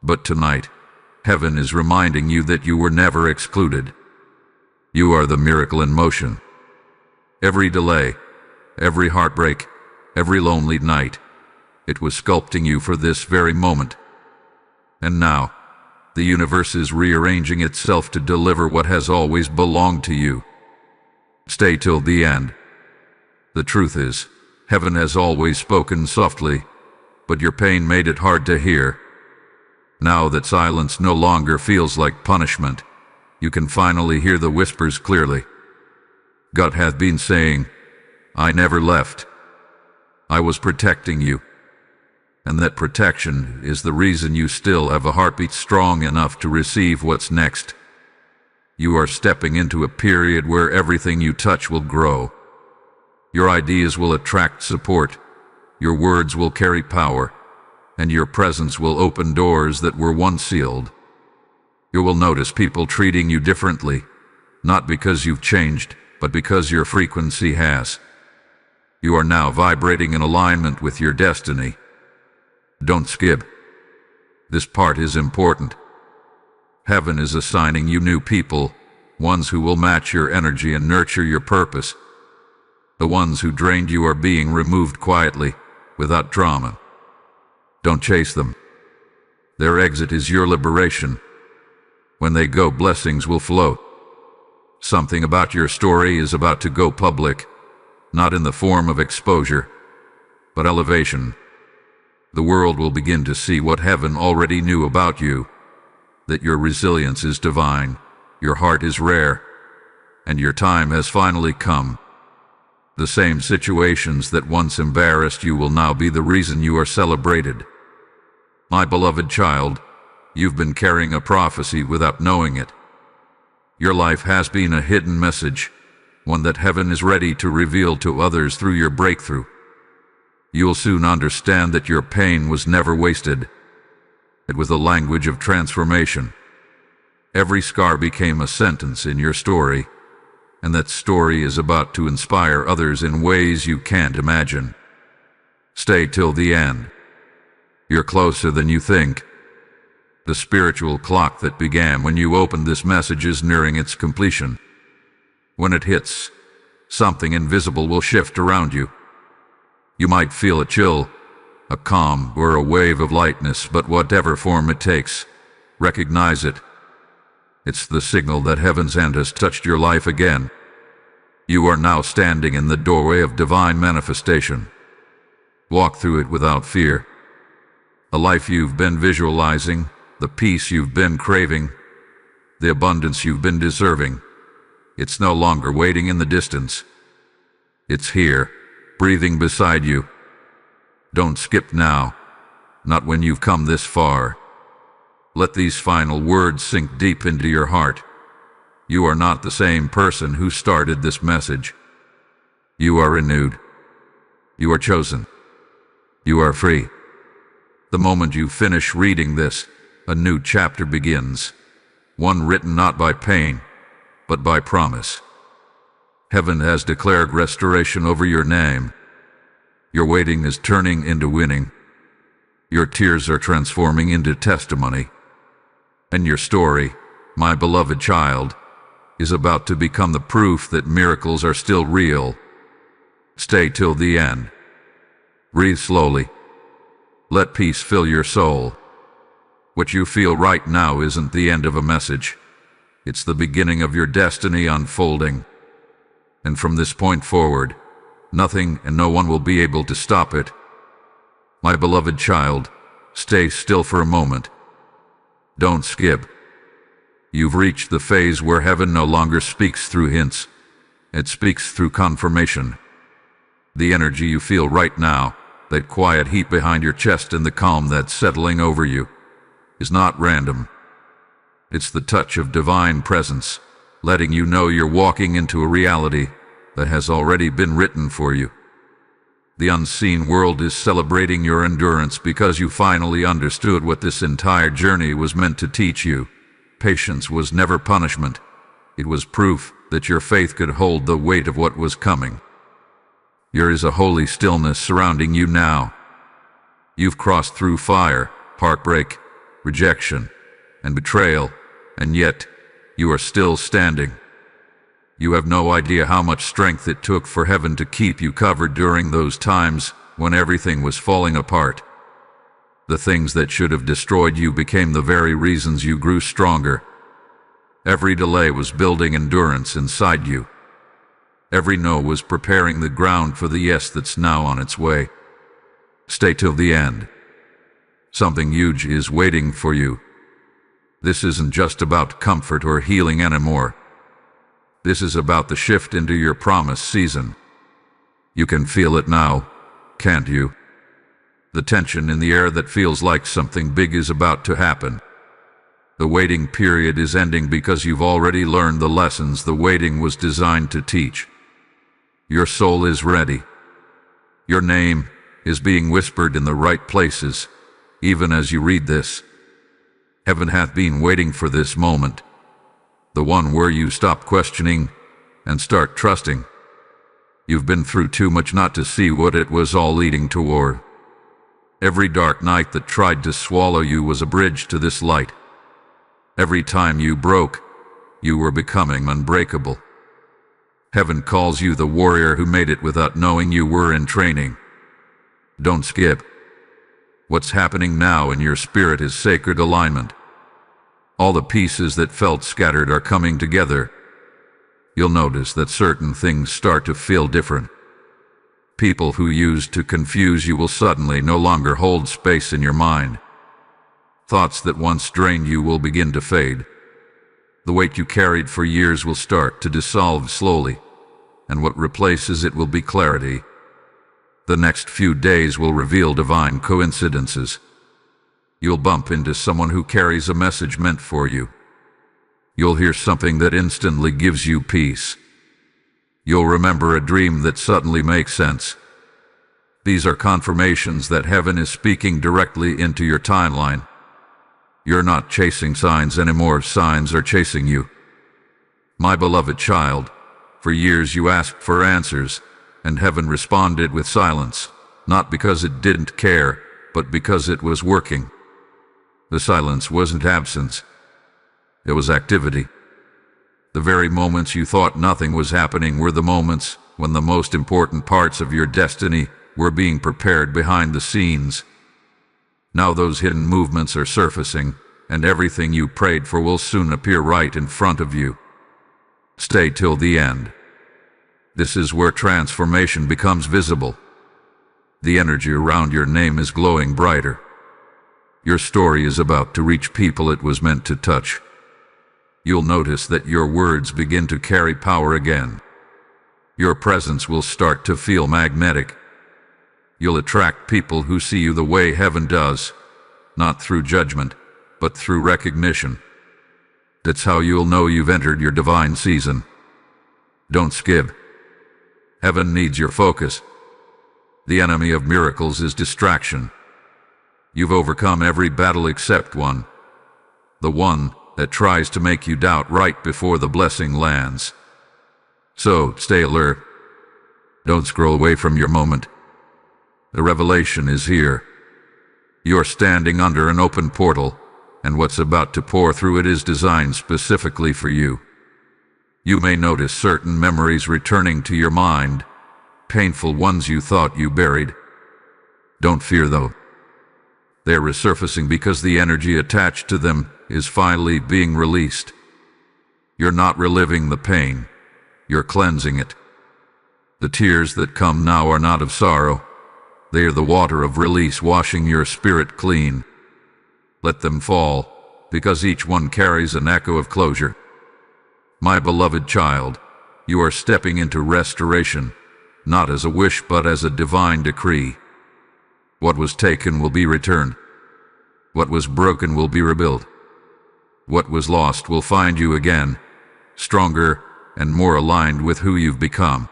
But tonight, heaven is reminding you that you were never excluded. You are the miracle in motion. Every delay, every heartbreak, every lonely night, it was sculpting you for this very moment. And now, the universe is rearranging itself to deliver what has always belonged to you. Stay till the end. The truth is, heaven has always spoken softly, but your pain made it hard to hear. Now that silence no longer feels like punishment, you can finally hear the whispers clearly. God hath been saying, I never left. I was protecting you. And that protection is the reason you still have a heartbeat strong enough to receive what's next. You are stepping into a period where everything you touch will grow. Your ideas will attract support, your words will carry power, and your presence will open doors that were once sealed. You will notice people treating you differently, not because you've changed, but because your frequency has. You are now vibrating in alignment with your destiny. Don't skip. This part is important. Heaven is assigning you new people, ones who will match your energy and nurture your purpose. The ones who drained you are being removed quietly, without drama. Don't chase them. Their exit is your liberation. When they go, blessings will flow. Something about your story is about to go public. not in the form of exposure, but elevation. The world will begin to see what heaven already knew about you, that your resilience is divine, your heart is rare, and your time has finally come. The same situations that once embarrassed you will now be the reason you are celebrated. My beloved child, you've been carrying a prophecy without knowing it. Your life has been a hidden message, one that heaven is ready to reveal to others through your breakthrough. You'll soon understand that your pain was never wasted. It was the language of transformation. Every scar became a sentence in your story, and that story is about to inspire others in ways you can't imagine. Stay till the end. You're closer than you think. The spiritual clock that began when you opened this message is nearing its completion. When it hits, something invisible will shift around you. You might feel a chill, a calm, or a wave of lightness, but whatever form it takes, recognize it. It's the signal that heaven's hand has touched your life again. You are now standing in the doorway of divine manifestation. Walk through it without fear. The life you've been visualizing, the peace you've been craving, the abundance you've been deserving, it's no longer waiting in the distance. It's here, breathing beside you. Don't skip now, not when you've come this far. Let these final words sink deep into your heart. You are not the same person who started this message. You are renewed. You are chosen. You are free. The moment you finish reading this, a new chapter begins, one written not by pain, but by promise. Heaven has declared restoration over your name. Your waiting is turning into winning. Your tears are transforming into testimony. And your story, my beloved child, is about to become the proof that miracles are still real. Stay till the end. Breathe slowly. Let peace fill your soul. What you feel right now isn't the end of a message. It's the beginning of your destiny unfolding. And from this point forward, nothing and no one will be able to stop it. My beloved child, stay still for a moment. Don't skip. You've reached the phase where heaven no longer speaks through hints. It speaks through confirmation. The energy you feel right now, that quiet heat behind your chest and the calm that's settling over you, is not random. It's the touch of divine presence, letting you know you're walking into a reality that has already been written for you. The unseen world is celebrating your endurance because you finally understood what this entire journey was meant to teach you. Patience was never punishment. It was proof that your faith could hold the weight of what was coming. There is a holy stillness surrounding you now. You've crossed through fire, heartbreak, rejection, and betrayal, and yet you are still standing. You have no idea how much strength it took for heaven to keep you covered during those times when everything was falling apart. The things that should have destroyed you became the very reasons you grew stronger. Every delay was building endurance inside you. Every no was preparing the ground for the yes that's now on its way. Stay till the end. Something huge is waiting for you. This isn't just about comfort or healing anymore. This is about the shift into your promised season. You can feel it now, can't you? The tension in the air that feels like something big is about to happen. The waiting period is ending because you've already learned the lessons the waiting was designed to teach. Your soul is ready. Your name is being whispered in the right places, even as you read this. Heaven hath been waiting for this moment, the one where you stop questioning and start trusting. You've been through too much not to see what it was all leading toward. Every dark night that tried to swallow you was a bridge to this light. Every time you broke, you were becoming unbreakable. Heaven calls you the warrior who made it without knowing you were in training. Don't skip. What's happening now in your spirit is sacred alignment. All the pieces that felt scattered are coming together. You'll notice that certain things start to feel different. People who used to confuse you will suddenly no longer hold space in your mind. Thoughts that once drained you will begin to fade. The weight you carried for years will start to dissolve slowly, and what replaces it will be clarity. The next few days will reveal divine coincidences. You'll bump into someone who carries a message meant for you. You'll hear something that instantly gives you peace. You'll remember a dream that suddenly makes sense. These are confirmations that heaven is speaking directly into your timeline. You're not chasing signs anymore, signs are chasing you. My beloved child, for years you asked for answers, and heaven responded with silence, not because it didn't care, but because it was working. The silence wasn't absence. It was activity. The very moments you thought nothing was happening were the moments when the most important parts of your destiny were being prepared behind the scenes. Now those hidden movements are surfacing, and everything you prayed for will soon appear right in front of you. Stay till the end. This is where transformation becomes visible. The energy around your name is glowing brighter. Your story is about to reach people it was meant to touch. You'll notice that your words begin to carry power again. Your presence will start to feel magnetic. You'll attract people who see you the way heaven does, not through judgment, but through recognition. That's how you'll know you've entered your divine season. Don't skip. Heaven needs your focus. The enemy of miracles is distraction. You've overcome every battle except one. The one that tries to make you doubt right before the blessing lands. So, stay alert. Don't scroll away from your moment. The revelation is here. You're standing under an open portal, and what's about to pour through it is designed specifically for you. You may notice certain memories returning to your mind, painful ones you thought you buried. Don't fear though. They're resurfacing because the energy attached to them is finally being released. You're not reliving the pain, you're cleansing it. The tears that come now are not of sorrow. They are the water of release washing your spirit clean. Let them fall, because each one carries an echo of closure. My beloved child, you are stepping into restoration, not as a wish but as a divine decree. What was taken will be returned. What was broken will be rebuilt. What was lost will find you again, stronger and more aligned with who you've become.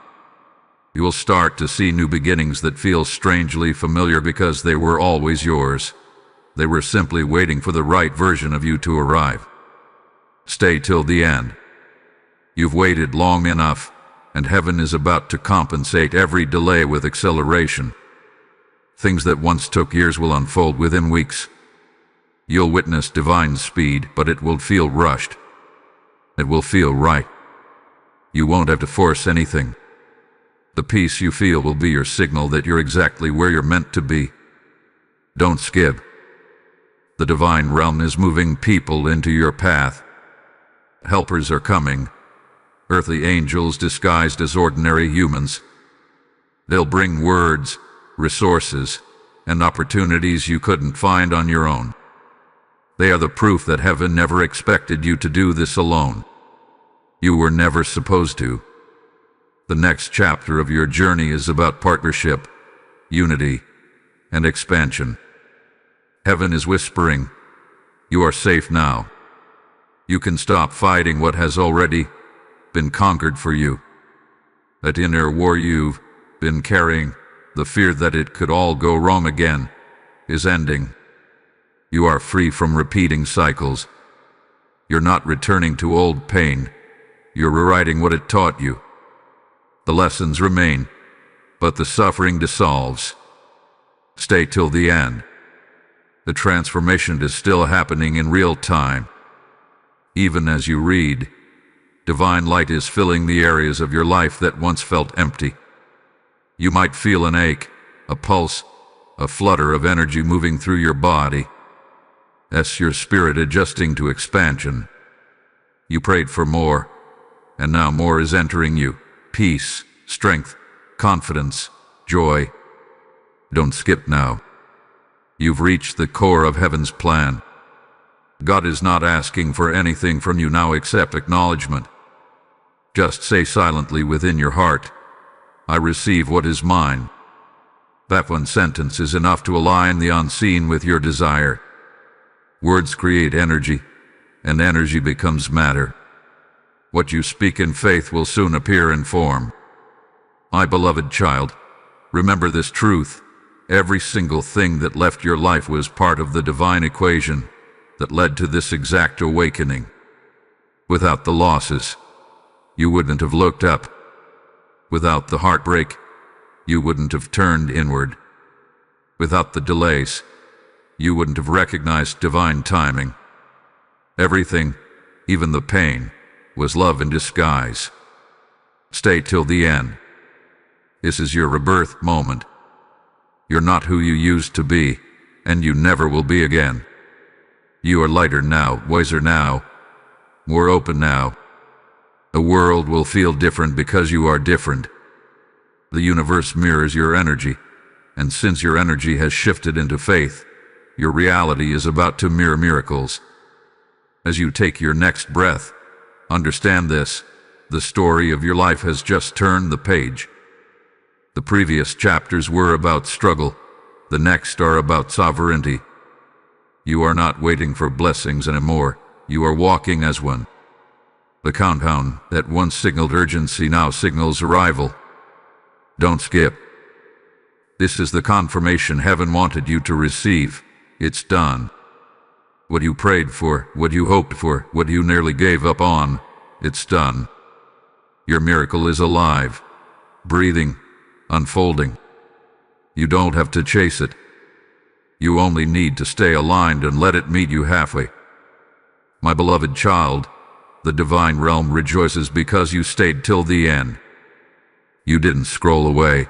You will start to see new beginnings that feel strangely familiar because they were always yours. They were simply waiting for the right version of you to arrive. Stay till the end. You've waited long enough, and heaven is about to compensate every delay with acceleration. Things that once took years will unfold within weeks. You'll witness divine speed, but it will feel rushed. It will feel right. You won't have to force anything. The peace you feel will be your signal that you're exactly where you're meant to be. Don't skip. The divine realm is moving people into your path. Helpers are coming. Earthly angels disguised as ordinary humans. They'll bring words, resources, and opportunities you couldn't find on your own. They are the proof that heaven never expected you to do this alone. You were never supposed to. The next chapter of your journey is about partnership, unity, and expansion. Heaven is whispering, you are safe now. You can stop fighting what has already been conquered for you. That inner war you've been carrying, the fear that it could all go wrong again, is ending. You are free from repeating cycles. You're not returning to old pain. You're rewriting what it taught you. The lessons remain, but the suffering dissolves. Stay till the end. The transformation is still happening in real time. Even as you read, divine light is filling the areas of your life that once felt empty. You might feel an ache, a pulse, a flutter of energy moving through your body. That's your spirit adjusting to expansion. You prayed for more, and now more is entering you. Peace, strength, confidence, joy. Don't skip now. You've reached the core of heaven's plan. God is not asking for anything from you now except acknowledgement. Just say silently within your heart, I receive what is mine. That one sentence is enough to align the unseen with your desire. Words create energy, and energy becomes matter. What you speak in faith will soon appear in form. My beloved child, remember this truth. Every single thing that left your life was part of the divine equation that led to this exact awakening. Without the losses, you wouldn't have looked up. Without the heartbreak, you wouldn't have turned inward. Without the delays, you wouldn't have recognized divine timing. Everything, even the pain, was love in disguise. Stay till the end. This is your rebirth moment. You're not who you used to be, and you never will be again. You are lighter now, wiser now, more open now. The world will feel different because you are different. The universe mirrors your energy, and since your energy has shifted into faith, your reality is about to mirror miracles. As you take your next breath, understand this: the story of your life has just turned the page. The previous chapters were about struggle, the next are about sovereignty. You are not waiting for blessings anymore, you are walking as one. The countdown that once signaled urgency now signals arrival. Don't skip. This is the confirmation heaven wanted you to receive. It's done. What you prayed for, what you hoped for, what you nearly gave up on, it's done. Your miracle is alive, breathing, unfolding. You don't have to chase it. You only need to stay aligned and let it meet you halfway. My beloved child, the divine realm rejoices because you stayed till the end. You didn't scroll away.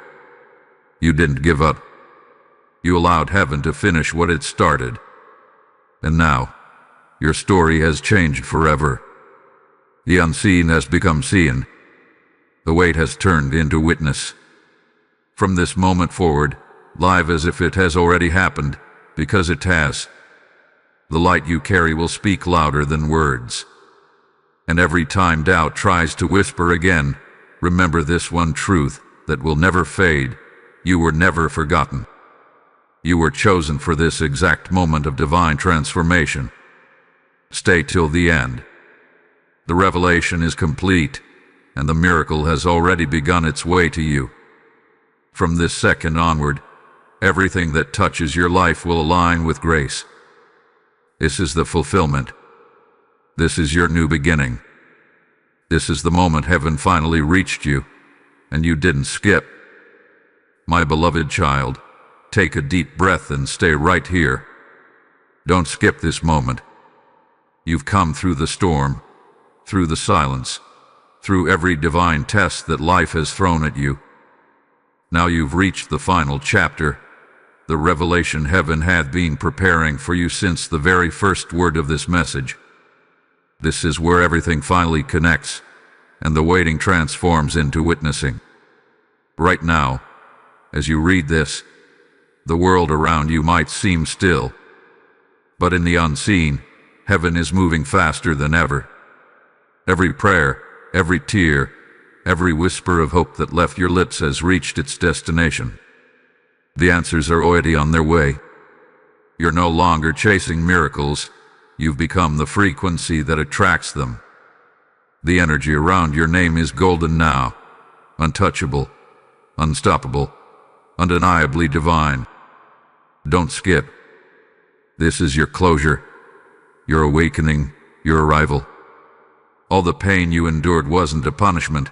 You didn't give up. You allowed heaven to finish what it started. And now, your story has changed forever. The unseen has become seen. The weight has turned into witness. From this moment forward, live as if it has already happened, because it has. The light you carry will speak louder than words. And every time doubt tries to whisper again, remember this one truth that will never fade: you were never forgotten. You were chosen for this exact moment of divine transformation. Stay till the end. The revelation is complete, and the miracle has already begun its way to you. From this second onward, everything that touches your life will align with grace. This is the fulfillment. This is your new beginning. This is the moment heaven finally reached you, and you didn't skip. My beloved child, take a deep breath and stay right here. Don't skip this moment. You've come through the storm, through the silence, through every divine test that life has thrown at you. Now you've reached the final chapter, the revelation heaven had been preparing for you since the very first word of this message. This is where everything finally connects, and the waiting transforms into witnessing. Right now, as you read this, the world around you might seem still, but in the unseen, heaven is moving faster than ever. Every prayer, every tear, every whisper of hope that left your lips has reached its destination. The answers are already on their way. You're no longer chasing miracles. You've become the frequency that attracts them. The energy around your name is golden now, untouchable, unstoppable, undeniably divine. Don't skip. This is your closure, your awakening, your arrival. All the pain you endured wasn't a punishment.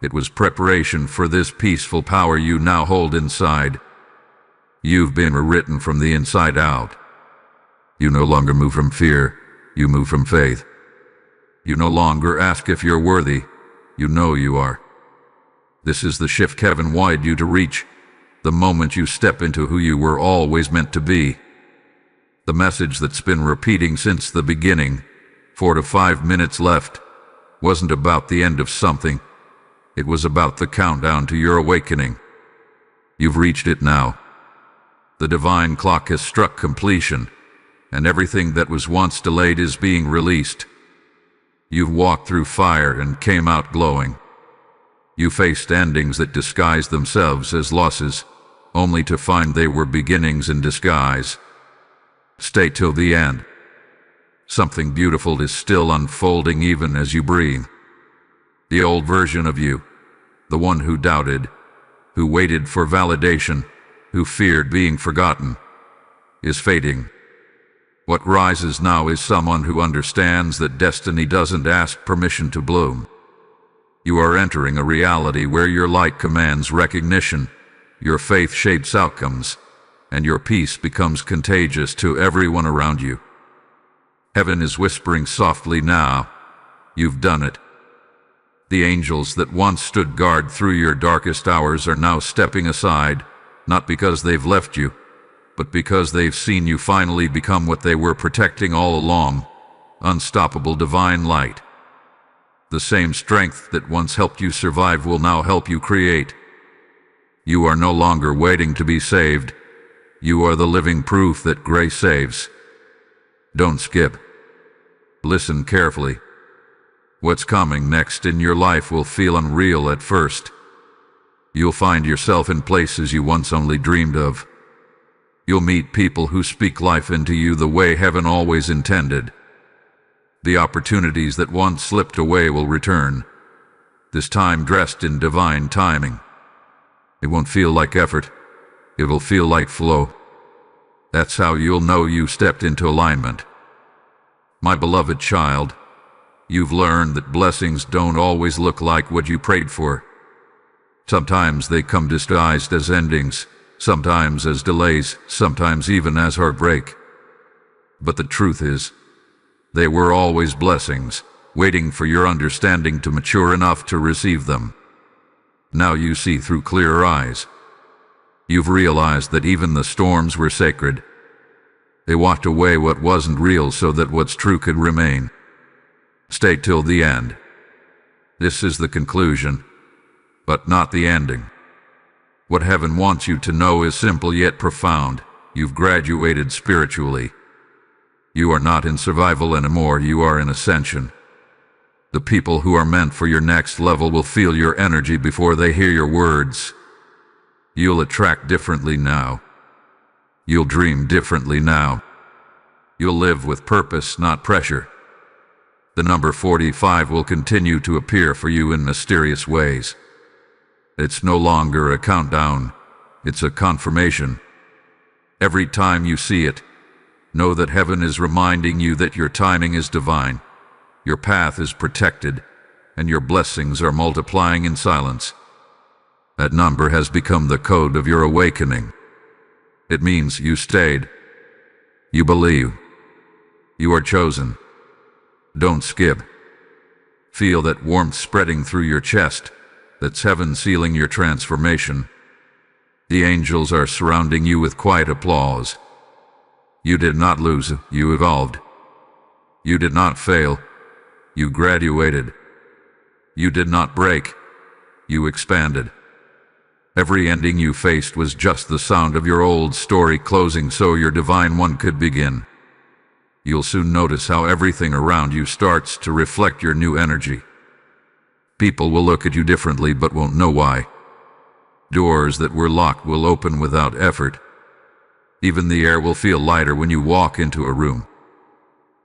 It was preparation for this peaceful power you now hold inside. You've been rewritten from the inside out. You no longer move from fear, you move from faith. You no longer ask if you're worthy, you know you are. This is the shift heaven wanted you to reach, the moment you step into who you were always meant to be. The message that's been repeating since the beginning, 4 to 5 minutes left, wasn't about the end of something. It was about the countdown to your awakening. You've reached it now. The divine clock has struck completion, and everything that was once delayed is being released. You've walked through fire and came out glowing. You faced endings that disguised themselves as losses, only to find they were beginnings in disguise. Stay till the end. Something beautiful is still unfolding even as you breathe. The old version of you, the one who doubted, who waited for validation, who feared being forgotten, is fading. What rises now is someone who understands that destiny doesn't ask permission to bloom. You are entering a reality where your light commands recognition, your faith shapes outcomes, and your peace becomes contagious to everyone around you. Heaven is whispering softly now, you've done it. The angels that once stood guard through your darkest hours are now stepping aside, not because they've left you, but because they've seen you finally become what they were protecting all along, unstoppable divine light. The same strength that once helped you survive will now help you create. You are no longer waiting to be saved. You are the living proof that grace saves. Don't skip. Listen carefully. What's coming next in your life will feel unreal at first. You'll find yourself in places you once only dreamed of. You'll meet people who speak life into you the way heaven always intended. The opportunities that once slipped away will return, this time dressed in divine timing. It won't feel like effort. It will feel like flow. That's how you'll know you stepped into alignment. My beloved child, you've learned that blessings don't always look like what you prayed for. Sometimes they come disguised as endings, sometimes as delays, sometimes even as heartbreak. But the truth is, they were always blessings, waiting for your understanding to mature enough to receive them. Now you see through clearer eyes. You've realized that even the storms were sacred. They walked away what wasn't real so that what's true could remain. Stay till the end. This is the conclusion, but not the ending. What heaven wants you to know is simple yet profound. You've graduated spiritually. You are not in survival anymore, you are in ascension. The people who are meant for your next level will feel your energy before they hear your words. You'll attract differently now. You'll dream differently now. You'll live with purpose, not pressure. The number 45 will continue to appear for you in mysterious ways. It's no longer a countdown, it's a confirmation. Every time you see it, know that heaven is reminding you that your timing is divine, your path is protected, and your blessings are multiplying in silence. That number has become the code of your awakening. It means you stayed. You believe. You are chosen. Don't skip. Feel that warmth spreading through your chest. That's heaven sealing your transformation. The angels are surrounding you with quiet applause. You did not lose, you evolved. You did not fail, you graduated. You did not break, you expanded. Every ending you faced was just the sound of your old story closing so your divine one could begin. You'll soon notice how everything around you starts to reflect your new energy. People will look at you differently but won't know why. Doors that were locked will open without effort. Even the air will feel lighter when you walk into a room.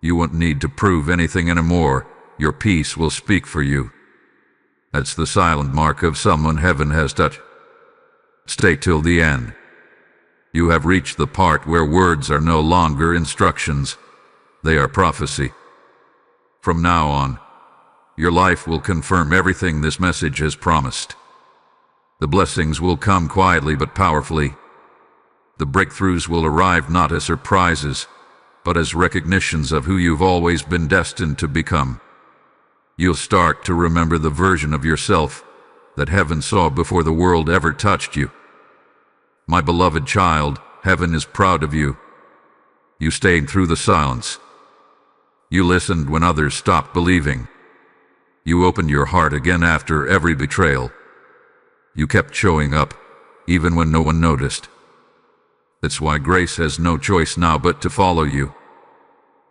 You won't need to prove anything anymore. Your peace will speak for you. That's the silent mark of someone heaven has touched. Stay till the end. You have reached the part where words are no longer instructions. They are prophecy. From now on, your life will confirm everything this message has promised. The blessings will come quietly but powerfully. The breakthroughs will arrive not as surprises, but as recognitions of who you've always been destined to become. You'll start to remember the version of yourself that heaven saw before the world ever touched you. My beloved child, heaven is proud of you. You stayed through the silence. You listened when others stopped believing. You opened your heart again after every betrayal. You kept showing up, even when no one noticed. That's why grace has no choice now but to follow you.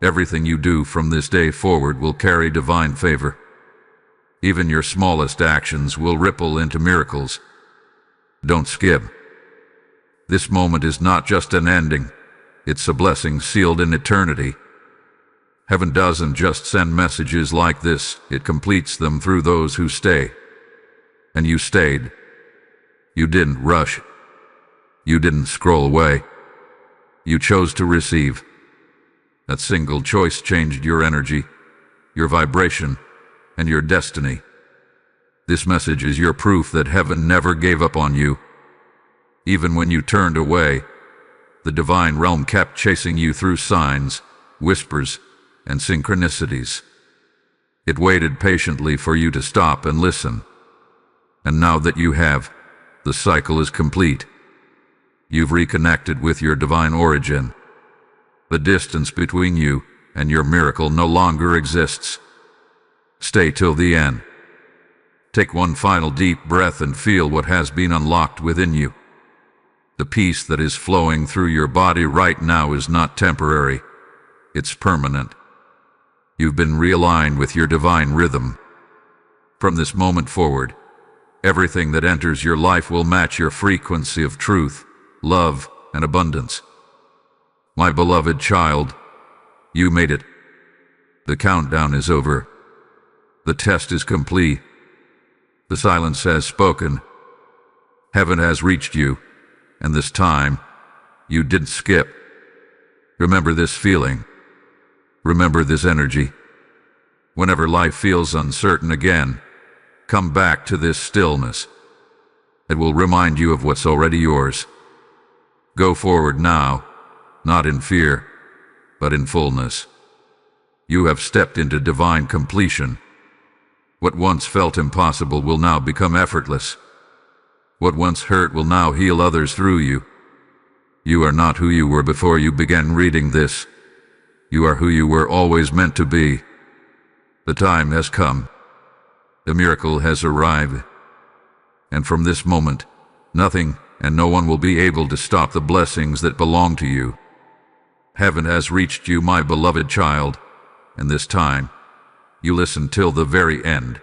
Everything you do from this day forward will carry divine favor. Even your smallest actions will ripple into miracles. Don't skip. This moment is not just an ending, it's a blessing sealed in eternity. Heaven doesn't just send messages like this, it completes them through those who stay. And you stayed. You didn't rush. You didn't scroll away. You chose to receive. That single choice changed your energy, your vibration, and your destiny. This message is your proof that heaven never gave up on you. Even when you turned away, the divine realm kept chasing you through signs, whispers, and synchronicities. It waited patiently for you to stop and listen. And now that you have, the cycle is complete. You've reconnected with your divine origin. The distance between you and your miracle no longer exists. Stay till the end. Take one final deep breath and feel what has been unlocked within you. The peace that is flowing through your body right now is not temporary. It's permanent. You've been realigned with your divine rhythm. From this moment forward, everything that enters your life will match your frequency of truth, love, and abundance. My beloved child, you made it. The countdown is over. The test is complete. The silence has spoken. Heaven has reached you, and this time, you didn't skip. Remember this feeling. Remember this energy. Whenever life feels uncertain again, come back to this stillness. It will remind you of what's already yours. Go forward now, not in fear, but in fullness. You have stepped into divine completion. What once felt impossible will now become effortless. What once hurt will now heal others through you. You are not who you were before you began reading this. You are who you were always meant to be. The time has come. The miracle has arrived. And from this moment, nothing and no one will be able to stop the blessings that belong to you. Heaven has reached you, my beloved child, and this time, you listen till the very end.